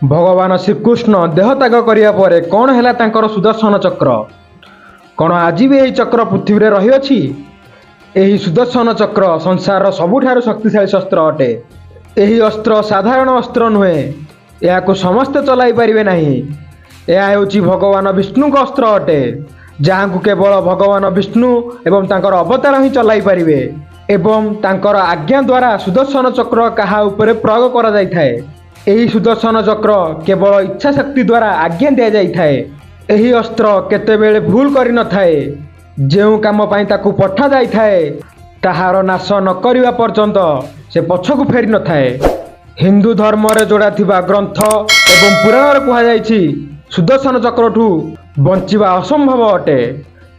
भगवान श्रीकृष्ण देहत्याग करिया परे कौन है तांकर सुदर्शन चक्र कौन आज भी यही चक्र पृथ्वी में रही यही सुदर्शन चक्र संसार सबुठारु शक्तिशाली शस्त्र अटे। यही अस्त्र साधारण अस्त्र नुहे, या समस्ते चलाई पारे ना। यह भगवान विष्णु अस्त्र अटे, जहाँ को केवल भगवान विष्णु एवं तांकर अवतार ही चलाई पारे एवं तांकर आज्ञा द्वारा सुदर्शन चक्र कहा उपरे प्रयोग करा जाय थाए। यही सुदर्शन चक्र केवल इच्छा शक्ति द्वारा आज्ञा दि जाए। यही अस्त्र केतेबेले भूल करि न थाए, जेउ काम पाई ताकू पठा जाय थाए ताहार नाश न करिवा पर्यंत से पछकू फेरी न थाए। हिंदू धर्म रे जोड़ा थिबा ग्रंथ एवं पुराण रे कहा जायछि सुदर्शन चक्रठू बंचिबा असंभव अटे।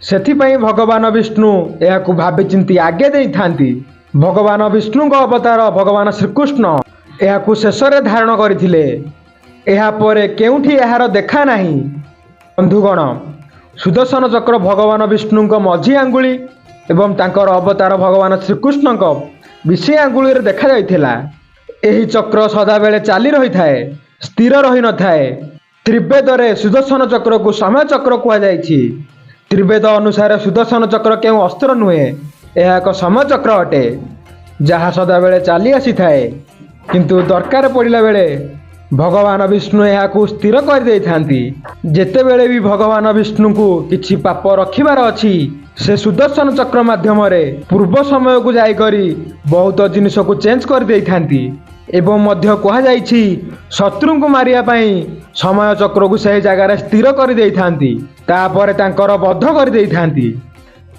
सेथिपई भगवान विष्णु एहाकू भाबी चिंती आगे देई थांती। भगवान विष्णु को अवतार भगवान श्रीकृष्ण एहाकू शेषरे धारण करथिले। एहा परे केउठी एहार देखा नाही। बंधुगण, सुदर्शन चक्र भगवान विष्णु को मझी आंगुली एवं तांकर अवतार भगवान श्रीकृष्ण को विषय आंगुली रे देखा जायथिला। एही चक्र सदा बेले चाली रही थाए, स्थिर रही न थाए। त्रिवेद रे सुदर्शन चक्र को समय चक्र कहा जायछि। त्रिवेद अनुसार सुदर्शन चक्र केउ अस्त्र नुहे, यह एक समय चक्र अटे, जहाँ सदा बेले चाली आसी थाए, किंतु दरकार पड़िला बेले भगवान विष्णु यहाकू स्थिर कर दे थांती। जेते बेले भी भगवान विष्णु को किछि पाप रखिबार अछि, से सुदर्शन चक्र माध्यम रे पूर्व समय को जाई करी बहुत जिनिस को चेंज कर दे थांती। एवं मध्य कहा जायछि शत्रु को मारिया पई समय चक्र को सही जगह रे स्थिर कर दे थांती, तापर तांकर बद्ध कर दे थांती।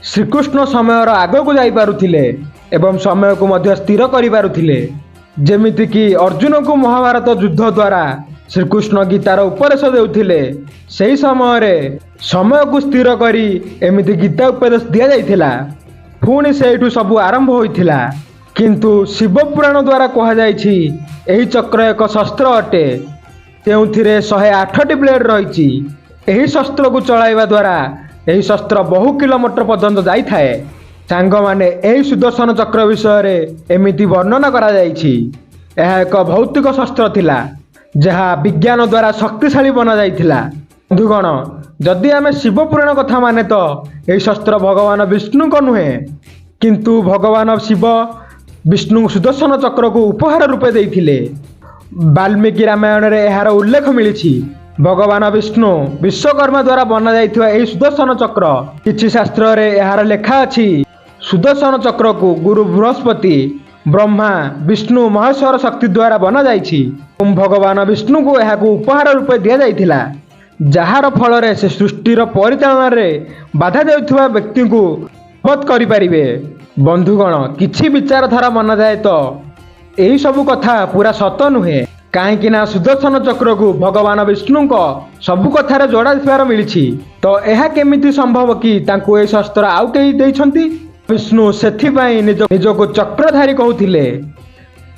श्रीकृष्ण समय आग को जाई पारुथिले एवं समय को मध्य स्थिर करि पारुथिले। जेमिति कि अर्जुन को महाभारत युद्ध द्वारा श्रीकृष्ण गीतार उपदेश देउथिले, सही समय रे समय को स्थिर करी एमिति गीता उपदेश दिया जाइथिला। पुणी सेठू सब आरंभ होइथिला। किंतु शिव पुराण द्वारा कहा जायछि एही चक्र एक शस्त्र अटे, तेउथिरे 108टी ब्लेड रहिछि। एही शस्त्र को चलाइबा द्वारा एही शस्त्र बहु किलोमीटर पर्यंत जाई थाए। सांग माने एही सुदर्शन चक्र विषय रे एमिति वर्णना करा जायछि। यह एक भौतिक शस्त्र थिला, जहाँ विज्ञान द्वारा शक्तिशाली बना जाइथिला। बंधुगण, जदि आमे शिव पुराण कथा माने तो एही शस्त्र भगवान विष्णु को नुहे, किंतु भगवान शिव विष्णु सुदर्शन चक्र को उपहार रूपे देइथिले। वाल्मीकि रामायण रे एहार उल्लेख मिलिछि। भगवान विष्णु विश्वकर्मा द्वारा बना जाइथिबा एही सुदर्शन चक्र किछि शास्त्र रे एहार लेखा अछि। सुदर्शन चक्र को गुरु बृहस्पति, ब्रह्मा, विष्णु, महेश्वर शक्ति द्वारा बना जाइछि। भगवान विष्णु को एहाकू उपहार रूपे दिया जाइथिला, जहार फल रे से सृष्टिर परिचालन रे बाधा देउथिबा व्यक्ति को बध करि परिबे। बंधुगण, किछि विचारधारा माना जाए तो एही सब कथा पूरा सत नुहे। काहेकि ना सुदर्शन चक्र को भगवान विष्णु को सबु कथार जोड़ा थिबार मिलिछि। तो यह केमिति संभव कि तांको ए शस्त्र आउ केही दैछंती? विष्णु सेथिपाई निजको चक्रधारी कहूथिले,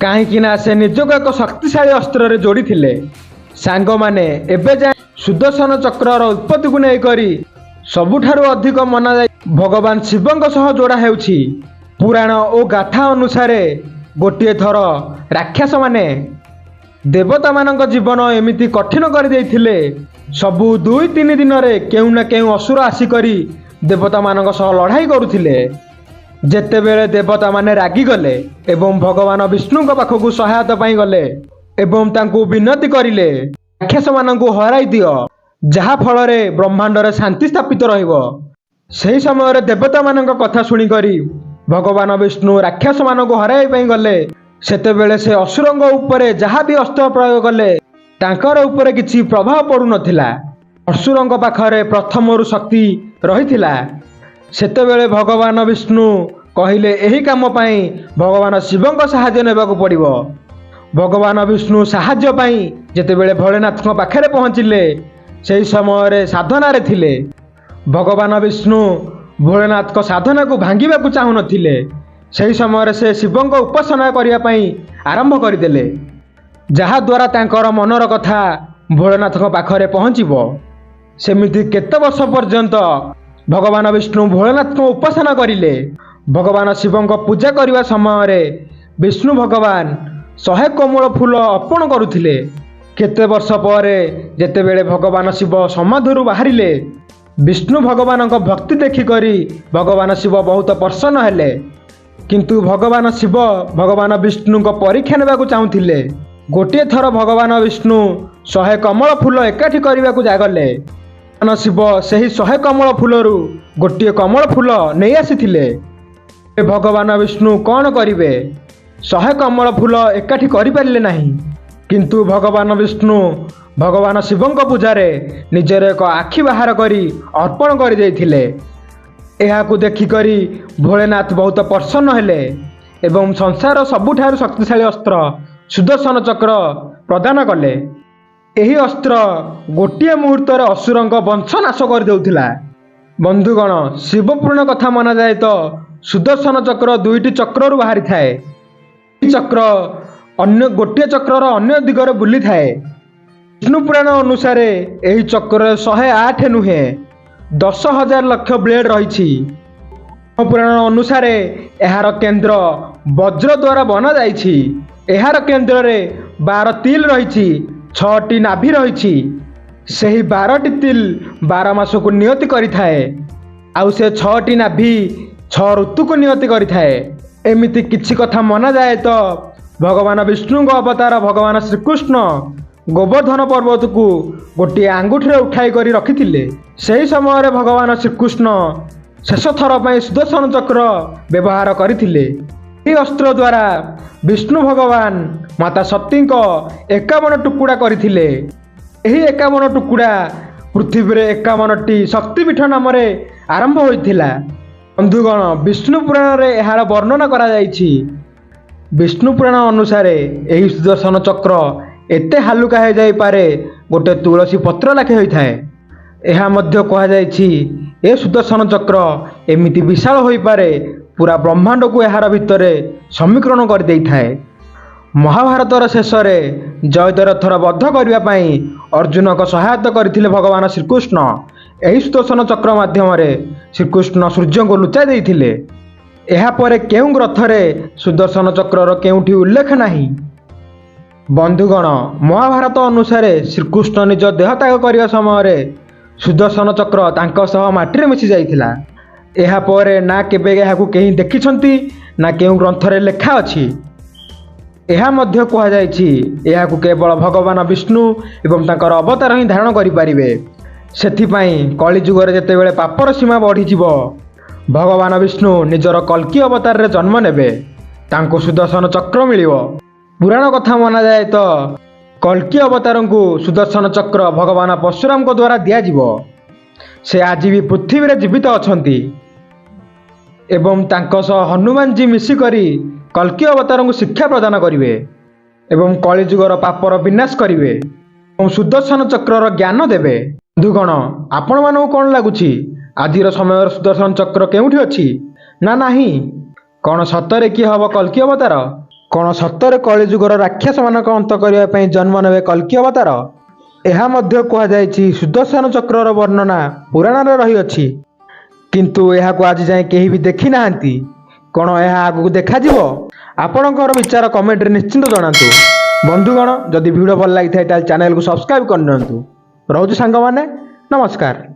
काहेकि ना से निजको एक शक्तिशाली अस्त्र रे जोड़ी थिले। सांग माने एबे जाय सुदर्शन चक्रर उत्पत्ति को नै करी सबुठारु अधिक मना जाय भगवान शिवंक सह जोड़ा हेउछि। पुराण और गाथा अनुसार गोटे थर राक्षस माने देवता मानक जीवन एमिति कठिन कर देइथिले, सबु 2-3 दिन रे केउ ना केउ असुर आसी करी देवता मानक सह लड़ाई करुथिले। जेतेबेले देवता माने रागी गले एवं भगवान विष्णु को पाखकू सहायता पाई गले एवं तांकू विनती करिले, राक्षस मानकू हराई दियो, जहा फल रे ब्रह्मांड रे शांति स्थापित रहिबो। सेही समय रे देवता मानक कथा सुनी करी भगवान विष्णु राक्षस मानकू हराई पाई गले। सेतेबेले से असुरंग उपरे जहाँ भी अस्त्र प्रयोग कले तांकर उपरे किछि प्रभाव पड़ु नथिला। असुरंग पाखरे प्रथमरु शक्ति रहिथिला। सेतेबेले भगवान विष्णु कहिले एही काम पाई भगवान शिवंक सहायता नेबाकू पड़िबो। भगवान विष्णु सहायता पाई जेतेबेले भोलेनाथ को पाखरे पहुंचिले, सेही समय रे साधना रे थिले। भगवान विष्णु भोलेनाथ को साधना को भांगिबाकू चाहु नथिले। सही समय से शिवंक उपासना करिया पई आरंभ करदेले, जहा द्वारा तांकर मनर कथा भोलेनाथ को पाखरे पहुंचीबो। सेमिति केते वर्ष पर्यंत भगवान विष्णु भोलेनाथ को उपासना करिले। भगवान शिवंक पूजा करने समय विष्णु भगवान 100 कमल फूल अर्पण करुथिले, केते वर्ष पर जेतेबेले भगवान शिव समाधिरू बाहरिले विष्णु भगवान भक्ति देखिकरी भगवान शिव बहुत प्रसन्न हेले। किंतु भगवान शिव भगवान विष्णु परीक्षा नेबाकू चाहूथिले। गोटे थर भगवान विष्णु 100 कमल फूल एकाठी करने को जागले। भगवान शिव से 100 कमल फूलरू गोटे कमल फूल नहीं आसीथिले। भगवान विष्णु कौन करिवे? 100 कमल फूल एकाठी करि पारिले नहीं। किंतु भगवान विष्णु भगवान शिवଙ୍କ पूजारे निजर एक आखि बाहर करी अर्पण कर देइथिले। एहाकू देखिकरी भोलेनाथ बहुत प्रसन्न हेले एवं संसार सबुठारु शक्तिशाली अस्त्र सुदर्शन चक्र प्रदान कले। एही अस्त्र गोटे मुहूर्त असुरंक वंश नाश कर देउथिला। बंधुगण, शिवपुराण कथा मना जाए तो सुदर्शन चक्र 2टी चक्ररू बाहरी थाए। चक्र अन्य गोटे चक्रर अन्य दिगरे बुली थाए। विष्णु पुराण अनुसार एही चक्र 108 नुहे 10,000 लक्ष ब्लेड रही। पुराण अनुसार एहार केन्द्र वज्र द्वारा बना जाइछि। एहार केन्द्र रे 12 तिल रही, 6टी नाभि रही। सही 12टी तिल 12 मास को नियति करिथाए। आउ से 6टी नाभि 6 ऋतु को नियति करिथाए। एमिति किछि कथा मना जाए तो भगवान विष्णु अवतार भगवान श्रीकृष्ण गोवर्धन पर्वत को गोटे आंगुठी उठाई करी रखिथिले। सही समय भगवान श्रीकृष्ण शेष थर पर सुदर्शन चक्र व्यवहार करथिले। ଏହି अस्त्र द्वारा विष्णु भगवान माता सती को 51 टुकुड़ा करथिले। ଏହି 51 टुकुड़ा पृथ्वी रे 51टी शक्तिपीठ नाम आरंभ होइथिला। बंधुगण, विष्णु पुराण रे एहार वर्णना करा जाइछि। विष्णु पुराण अनुसार एही सुदर्शन चक्र एते हालुका हो जाई पारे गोटे तुलसी पत्र लाखे होइथाए। एहा मध्य कहा जाइछि ए सुदर्शन चक्र एमिति विशाल होई पारे पूरा ब्रह्मांड को एहार भितरे समीकरण कर देई थाए। महाभारतर शेष में जयद्रथर वध करने अर्जुन को सहायता करथिले भगवान श्रीकृष्ण। एही सुदर्शन चक्र माध्यम श्रीकृष्ण सूर्य को लुचाई देइथिले। एहा परे केउं ग्रंथरे सुदर्शन चक्रर केउंठी उल्लेख नाही। बंधुगण, महाभारत अनुसार श्रीकृष्ण निज देह त्याग करने समय सुदर्शन चक्र तांको सह माटी मिसी जाइथिला। एहा परे ना केबे एहाकू केही देखिछंती ना केउं ग्रंथरे लेखा अछि। एहा मध्य कहा जाइछि एहाकू केवल भगवान विष्णु एवं तांकर अवतार ही धारण करि पारिबे। सेथिपाई कली जुगरे जेतेबेले पापर सीमा बढ़ीजिव भगवान विष्णु निजर कल्की अवतार रे जन्म नेबे। तांको सुदर्शन चक्र मिलिव। पुराण कथा मना जाए तो कल्की अवतार को सुदर्शन चक्र भगवान परशुराम को द्वारा दिया जीव। से आज भी पृथ्वी रे जीवित अछंती एवं तांको सह हनुमान जी मिसिकरी कल्की अवतार को शिक्षा प्रदान करिवे एवं कलिजुगर पापर विनाश करिवे और सुदर्शन चक्रर ज्ञान देवे। बंधुगण, आपण मानू कौन लगुछि आजिर समय सुदर्शन चक्र केउठी अछि ना नाही? कौन सतरे कि हब कल्की अवतार? कौन सतरे कलिजुगर राक्षस मानक अंत करने ପାଇଁ जन्म नेबे कल्की अवतार? एहा मध्य कहा जाइछि सुदर्शन चक्रर वर्णना पुराण रे रही अछि। किंतु एहाकू आज जाए केही भी देखि नाहंती। कौन यह आगू देखा जीवो? आपणकर विचार कमेंट रे निश्चिंत जणातु। बंधुगण, जदि वीडियो भल लगी थाए ताल चैनल को सब्सक्राइब करनियंतु। रहउछु सांग माने, नमस्कार।